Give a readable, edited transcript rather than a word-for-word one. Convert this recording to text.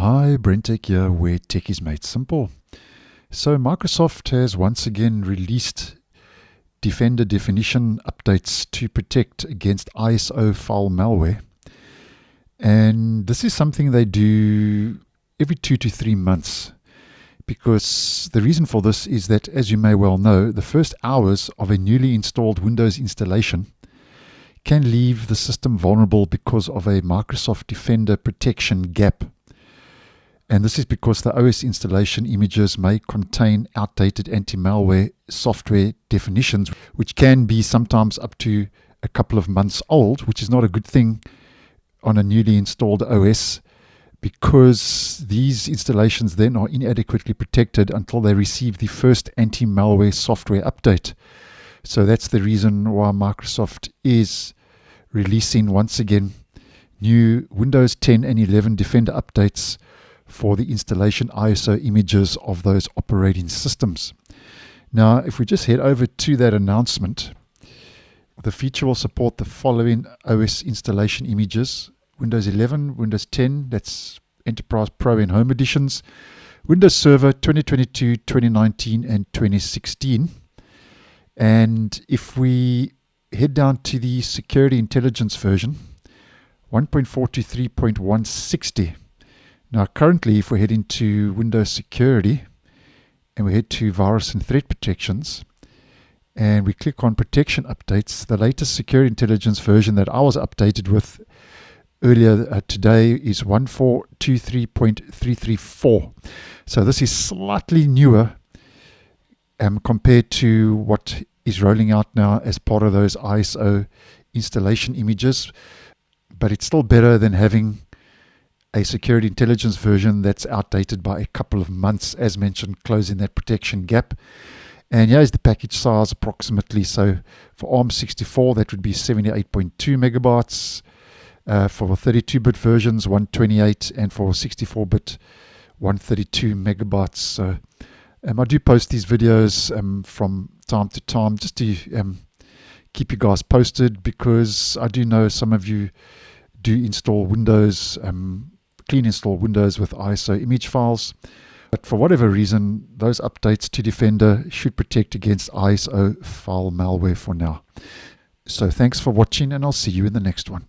Hi, BrenTech here, where tech is made simple. So Microsoft has once again released Defender definition updates to protect against ISO file malware. And this is something they do every 2 to 3 months. Because the reason for this is that, as you may well know, the first hours of a newly installed Windows installation can leave the system vulnerable because of a Microsoft Defender protection gap. And this is because the OS installation images may contain outdated anti-malware software definitions, which can be sometimes up to a couple of months old, which is not a good thing on a newly installed OS, because these installations then are inadequately protected until they receive the first anti-malware software update. So that's the reason why Microsoft is releasing once again new Windows 10 and 11 Defender updates for the installation ISO images of those operating systems. Now, if we just head over to that announcement, the feature will support the following OS installation images: Windows 11, Windows 10, that's Enterprise Pro and Home Editions, Windows Server 2022, 2019, and 2016. And if we head down to the Security Intelligence version, 1.4 to 3.160. Now currently, if we head into Windows Security and we head to Virus and Threat Protections and we click on Protection Updates, the latest Security Intelligence version that I was updated with earlier today is 1423.334. So this is slightly newer compared to what is rolling out now as part of those ISO installation images, but it's still better than having a security intelligence version that's outdated by a couple of months, as mentioned, closing that protection gap. And here's the package size approximately. So for ARM64, that would be 78.2 megabytes. For 32-bit versions, 128, and for 64-bit, 132 megabytes. So I do post these videos from time to time just to keep you guys posted, because I do know some of you do install Windows, clean install Windows with ISO image files. But for whatever reason, those updates to Defender should protect against ISO file malware for now. So thanks for watching, and I'll see you in the next one.